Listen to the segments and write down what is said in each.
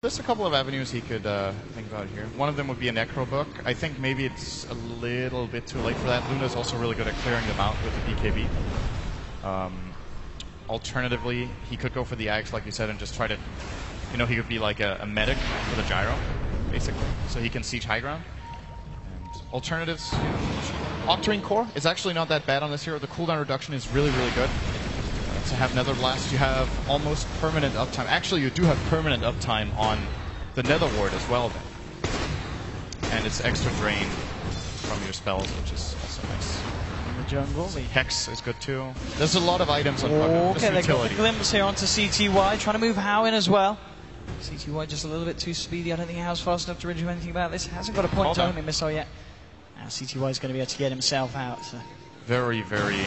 There's a couple of avenues he could think about here. One of them would be a Necro Book. I think maybe it's a little bit too late for that. Luna's also really good at clearing them out with the BKB. Alternatively, he could go for the Axe, like you said, and just try to, he could be like a medic for the Gyro, basically, so he can siege high ground. And alternatives, Octarine Core is actually not that bad on this hero. The cooldown reduction is really, really good. To have Nether Blast, you have almost permanent uptime. Actually, you do have permanent uptime on the Nether Ward as well, then. And it's extra drain from your spells, which is also nice. In the jungle, Hex is good too. There's a lot of items on okay, they got the glimpse here onto CTY, trying to move Hao in as well. CTY just a little bit too speedy. I don't think Hao's fast enough to really do anything about this. Hasn't got a point to homing missile yet. Now CTY is going to be able to get himself out. So. Very, very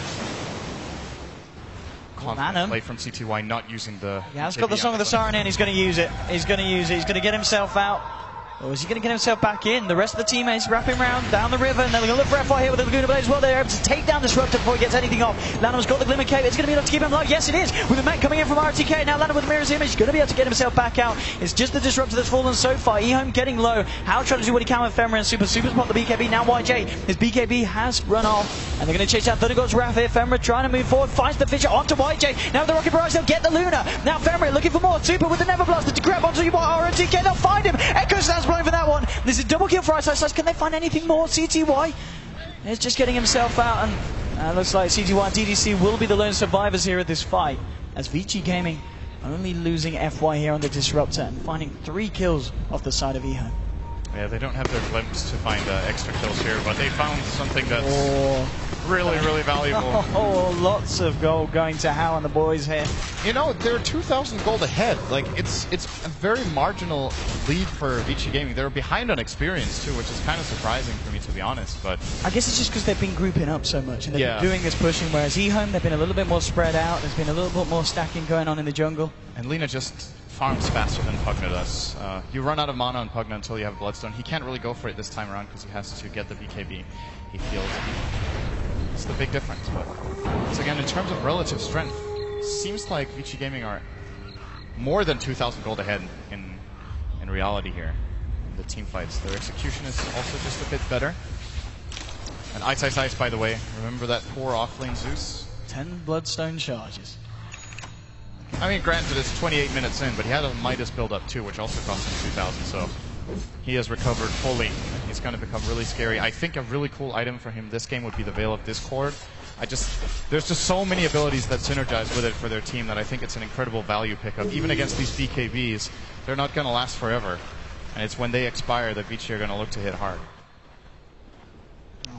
confident play from CTY, not using the... Yeah, he's got the Song of the Siren in, he's going to use it. He's going to use it, he's going to get himself out. Or is he going to get himself back in? The rest of the teammates wrapping around down the river, and they're going to look for FY here with the Laguna Blade as well. They're able to take down Disruptor before he gets anything off. Lanham's got the Glimmer Cape, it's going to be enough to keep him alive. Yes, it is, with the mech coming in from RTK. Now Lanham with the Mirror's Image, going to be able to get himself back out. It's just the Disruptor that's fallen so far. eHome getting low. How trying to do what he can with Femra and Super spot the BKB. Now YJ, his BKB has run off, and they're going to chase down Thundergod's Wrath here. Femra trying to move forward, finds the Fisher onto YJ. Now with the Rocket Barrage, they'll get the Luna. Now Femra looking for more. Super with the Never Blast to grab onto RTK. They'll find him. Echo stands blowing for that one. This is double kill for Ice. Can they find anything more? CTY is just getting himself out, and looks like CTY and DDC will be the lone survivors here at this fight, as Vici Gaming only losing FY here on the Disruptor and finding 3 kills off the side of eHome. Yeah, they don't have their glimpse to find extra kills here, but they found something that's really, really valuable. Oh, lots of gold going to Hao and the boys here. They're 2,000 gold ahead. Like, it's a very marginal lead for Vici Gaming. They're behind on experience, too, which is kind of surprising for me, to be honest. But I guess it's just because they've been grouping up so much, and they've been doing this pushing, whereas eHome, they've been a little bit more spread out. There's been a little bit more stacking going on in the jungle. And Lina just farms faster than Pugna does. You run out of mana on Pugna until you have Bloodstone. He can't really go for it this time around because he has to get the BKB. He feels it's the big difference. But once again, in terms of relative strength, seems like Vici Gaming are more than 2,000 gold ahead in reality here in the team fights. Their execution is also just a bit better. And Ice, by the way, remember that poor offlane Zeus? 10 Bloodstone charges. I mean, granted, it's 28 minutes in, but he had a Midas build-up too, which also cost him 2,000, so he has recovered fully. He's going to become really scary. I think a really cool item for him this game would be the Veil of Discord. There's just so many abilities that synergize with it for their team that I think it's an incredible value pickup. Even against these BKBs, they're not going to last forever, and it's when they expire that Vici are going to look to hit hard.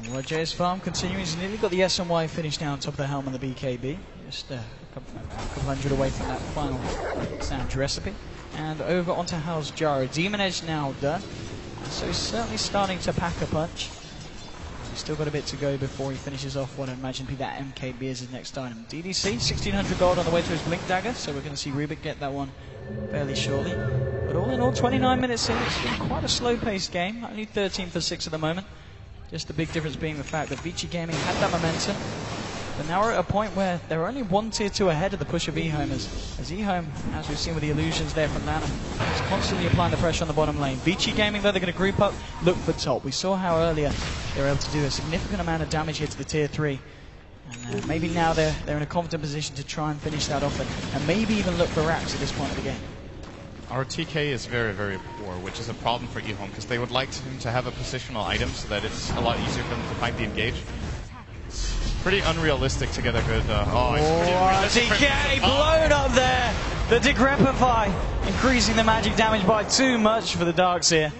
YJ's farm continuing. He's nearly got the SNY finished now on top of the helm and the BKB. Just a couple hundred away from that final sound recipe. And over onto Hao's Gyro. Demon Edge now done. So he's certainly starting to pack a punch. He's still got a bit to go before he finishes off what I imagine to be that MKB as his next item. DDC, 1,600 gold on the way to his Blink Dagger, so we're going to see Rubik get that one fairly shortly. But all in all, 29 minutes in, it's been quite a slow-paced game. Only 13 for 6 at the moment. Just the big difference being the fact that Vici Gaming had that momentum. But now we're at a point where they're only 1 tier 2 ahead of the push of eHome, as eHome, as we've seen with the illusions there from Lanham, is constantly applying the pressure on the bottom lane. Vici Gaming, though, they're going to group up, look for top. We saw how earlier they were able to do a significant amount of damage here to the tier 3. And maybe now they're in a confident position to try and finish that off, and maybe even look for racks at this point of the game. RTK is very, very poor, which is a problem for eHome, because they would like him to have a positional item so that it's a lot easier for them to find the engage. Pretty unrealistic to get a good... RTK blown up there! The Decrepify increasing the magic damage by too much for the Darks here.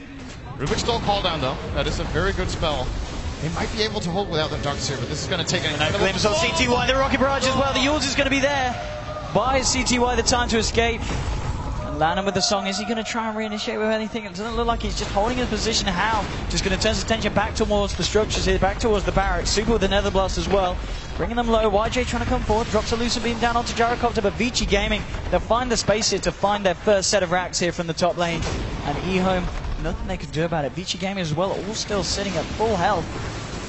Rubik still call down though. That is a very good spell. They might be able to hold without the Darks here, but this is going to take an incredible... Glimpse of CTY, the Rocket Barrage as well. The Yules is going to be there. Buys CTY the time to escape. Lanham with the Song, is he going to try and reinitiate with anything? It doesn't look like he's just holding his position. How? Just going to turn his attention back towards the structures here, back towards the barracks. Super with the Nether Blast as well. Bringing them low. YJ trying to come forward, drops a Lucid Beam down onto Gyrocopter, but Vici Gaming, they'll find the space here to find their first set of racks here from the top lane. And eHome, nothing they can do about it. Vici Gaming as well, all still sitting at full health.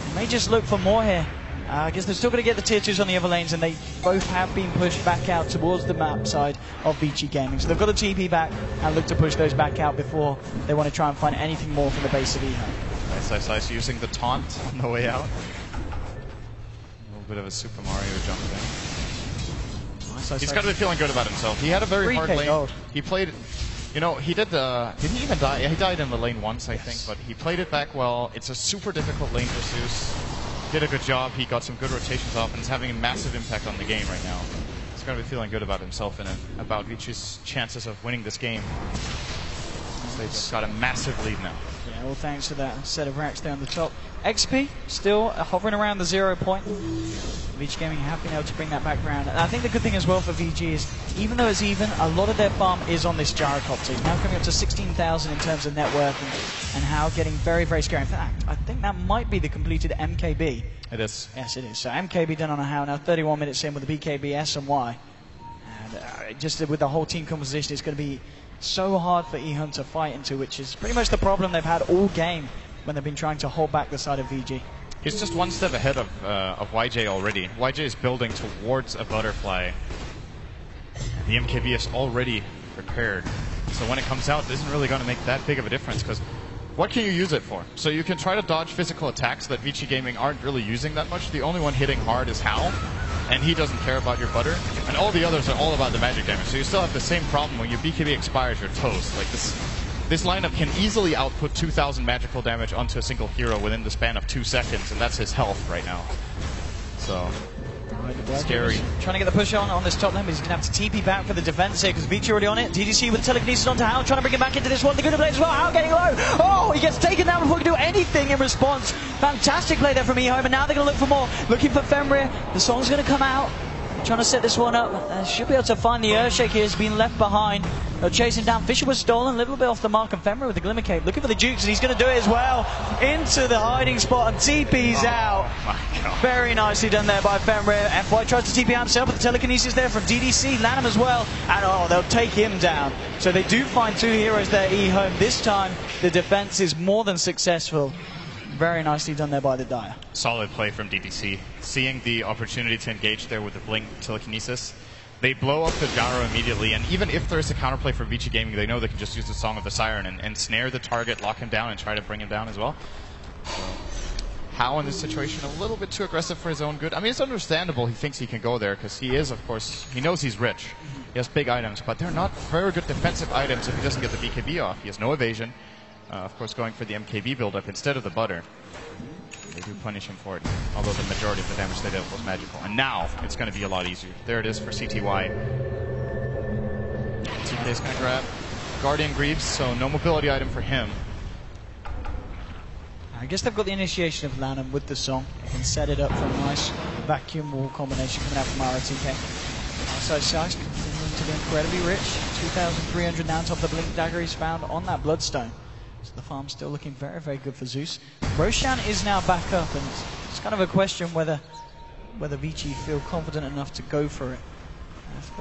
They may just look for more here. I guess they're still going to get the tier 2s on the other lanes, and they both have been pushed back out towards the map side of Vici Gaming. So they've got to TP back and look to push those back out before they want to try and find anything more from the base of eHome. Nice, nice using the taunt on the way out. A little bit of a Super Mario jump there. He's got to be feeling good about himself. He had a very hard lane. Gold. He played, you know, he did the, didn't he even die? Yeah, he died in the lane once, I think, but he played it back well. It's a super difficult lane for Zeus. Did a good job. He got some good rotations off, and is having a massive impact on the game right now. He's going to be feeling good about himself and about Vici's chances of winning this game. They've just got a massive lead now. Yeah, all thanks to that set of racks there on the top. XP still hovering around the 0 point. Vici Gaming have been able to bring that back around. And I think the good thing as well for VG is, even though it's even, a lot of their farm is on this gyrocopter. It's now coming up to 16,000 in terms of net worth, and how getting very, very scary. In fact, I think that might be the completed MKB. It is. Yes, it is. So MKB done on a HAL now, 31 minutes in with the BKB SNY. And just with the whole team composition, it's going to be so hard for eHome to fight into, which is pretty much the problem they've had all game when they've been trying to hold back the side of VG. He's just one step ahead of YJ already. YJ is building towards a butterfly. The MKB is already prepared. So when it comes out, it isn't really going to make that big of a difference, because what can you use it for? So you can try to dodge physical attacks that Vici Gaming aren't really using that much. The only one hitting hard is HAL, and he doesn't care about your butter. And all the others are all about the magic damage. So you still have the same problem. When your BKB expires, you're toast. Like this lineup can easily output 2,000 magical damage onto a single hero within the span of 2 seconds, and that's his health right now. So, scary. Trying to get the push on this top lane, but he's going to have to TP back for the defense here, because Vici already on it. DDC with telekinesis onto HAL, trying to bring him back into this one. The good play as well. HAL getting low. Oh, he gets taken down before he can do anything in response. Fantastic play there from eHome, and now they're going to look for more. Looking for Fenrir. The song's going to come out. Trying to set this one up. Should be able to find the Earthshake here. He's been left behind. They're chasing down. Fisher was stolen a little bit off the mark, and Fenrir with the Glimmer Cape looking for the Jukes, and he's going to do it as well. Into the hiding spot, and TP's out. My God. Very nicely done there by Fenrir. FY tries to TP out himself, but the telekinesis there from DDC. Lanham as well. And oh, they'll take him down. So they do find 2 heroes there, eHome. This time, the defense is more than successful. Very nicely done there by the Dire. Solid play from DDC. Seeing the opportunity to engage there with the Blink telekinesis, they blow up the gyro immediately, and even if there's a counterplay for Vici Gaming, they know they can just use the Song of the Siren and snare the target, lock him down, and try to bring him down as well. So, HAL in this situation a little bit too aggressive for his own good. I mean, it's understandable he thinks he can go there, because he is, of course, he knows he's rich. He has big items, but they're not very good defensive items if he doesn't get the BKB off. He has no evasion. Of course, going for the MKB build-up instead of the butter. They do punish him for it, although the majority of the damage they dealt was magical. And now, it's going to be a lot easier. There it is for CTY. TK is going to grab Guardian Greaves, so no mobility item for him. I guess they've got the initiation of Lanham with the song. They can set it up for a nice vacuum wall combination coming out from ROTK. So Size continuing to be incredibly rich. 2,300 now on top of the Blink Dagger he's found on that Bloodstone. So the farm's still looking very, very good for Zeus. Roshan is now back up, and it's kind of a question whether Vici feel confident enough to go for it.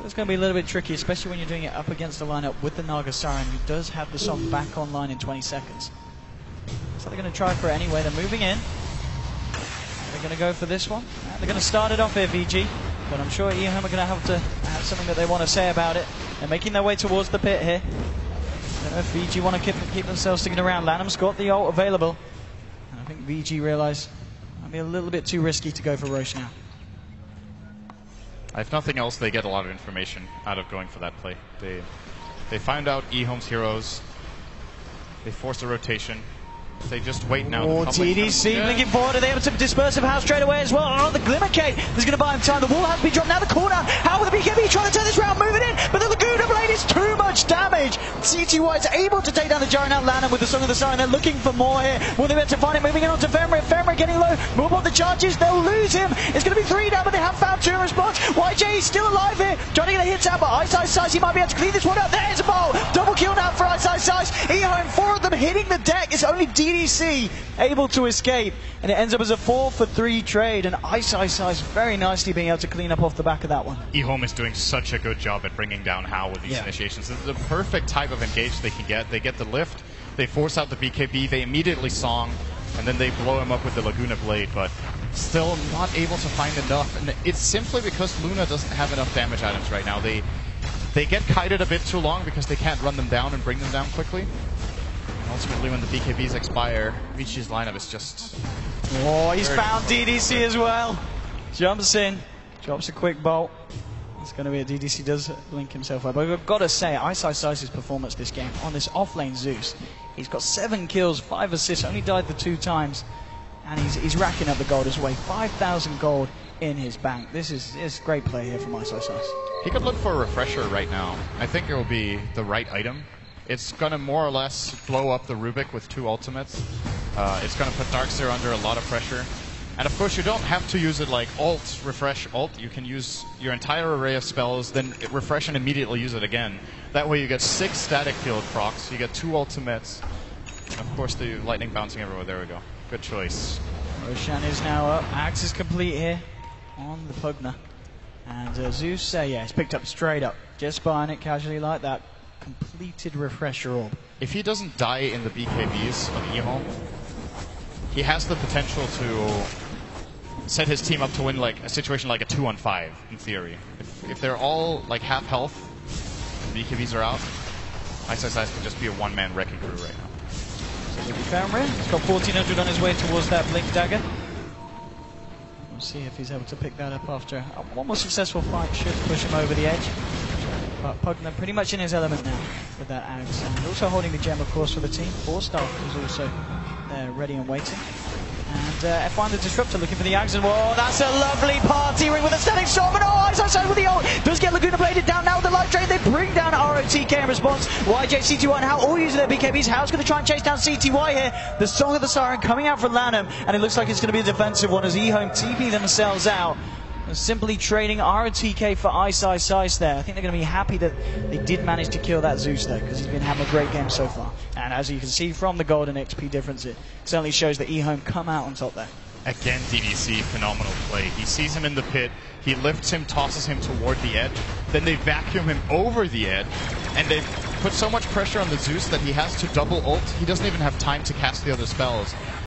It's going to be a little bit tricky, especially when you're doing it up against the lineup with the Naga Siren, who does have the song back online in 20 seconds. So they're going to try for it anyway. They're moving in. They're going to go for this one. They're going to start it off here, VG. But I'm sure eHome are going to have something that they want to say about it. They're making their way towards the pit here. I don't know if VG want to keep themselves sticking around. Lanham's got the ult available. And I think VG realise it might be a little bit too risky to go for Roche now. If nothing else, they get a lot of information out of going for that play. They find out eHome's heroes. They force a rotation. They just wait now. Oh, TDC blinking forward. Are they able to disperse of HAL straight away as well? Oh, the Glimmer Cape is going to buy him time. The wall has to be dropped. Now the corner. HAL with the BKB trying to turn this round, moving in. But the Laguna Blade is too much damage. CTY is able to take down the Gyro. Now Lanham with the Song of the Siren. They're looking for more here. Will they be able to find it? Moving in onto Fenrir. Fenrir getting low. Move on the charges. They'll lose him. It's going to be 3 down, but they have found 2 in response. YJ is still alive here. Trying to get a hit out, but Ice, he might be able to clean this one up. There's a ball. Double kill now for Ice. eHome, 4 of them hitting the deck. It's only DDC able to escape, and it ends up as a 4-for-3 trade, and Ice very nicely being able to clean up off the back of that one. eHome is doing such a good job at bringing down HAL with these initiations. This is the perfect type of engage they can get. They get the lift, they force out the BKB, they immediately song, and then they blow him up with the Laguna Blade, but still not able to find enough. And it's simply because Luna doesn't have enough damage items right now. They get kited a bit too long because they can't run them down and bring them down quickly. And ultimately, when the BKBs expire, Vinci's lineup is just... Oh, he's found DDC as well. Jumps in, drops a quick bolt. It's going to be a DDC, does link himself up. But I've got to say, Ice's performance this game on this offlane Zeus, he's got 7 kills, 5 assists, only died the 2 times, and he's racking up the gold as well. 5,000 gold in his bank. This is great play here from Ice. He could look for a refresher right now. I think it will be the right item. It's going to more or less blow up the Rubik with 2 ultimates. It's going to put Darkseer under a lot of pressure. And of course, you don't have to use it like alt, refresh, alt. You can use your entire array of spells, then refresh and immediately use it again. That way you get 6 static field procs, you get 2 ultimates. And of course, the lightning bouncing everywhere. There we go. Good choice. Roshan is now up. Axe is complete here on the Pugna. And Zeus, yeah, it's picked up straight up. Just buying it casually like that. Completed refresher orb. If he doesn't die in the BKBs of eHome, he has the potential to set his team up to win like a situation like a 2-on-5 in theory. If they're all like half health, and BKBs are out, Ice can just be a one-man wrecking crew right now. So he'll be found real. He's got 1400 on his way towards that Blink Dagger. We'll see if he's able to pick that up after one more successful fight. Should push him over the edge. But Pugna pretty much in his element now with that Axe. And also holding the gem, of course, for the team. Forstaff is also there ready and waiting. And F1 the Disruptor looking for the Axe. And whoa, that's a lovely party ring with a Static Storm. And oh, Ice with the ult. Does get Laguna Bladed down now with the Life Drain. They bring down ROTK in response. YJ, CTY, and Hal all using their BKBs. Hal's going to try and chase down CTY here. The Song of the Siren coming out from Lanham. And it looks like it's going to be a defensive one as eHome TP themselves out. Simply trading ROTK for Ice there. I think they're going to be happy that they did manage to kill that Zeus though, because he's been having a great game so far. And as you can see from the golden XP difference, it certainly shows that eHome come out on top there. Again, DDC, phenomenal play. He sees him in the pit, he lifts him, tosses him toward the edge, then they vacuum him over the edge, and they put so much pressure on the Zeus that he has to double ult. He doesn't even have time to cast the other spells.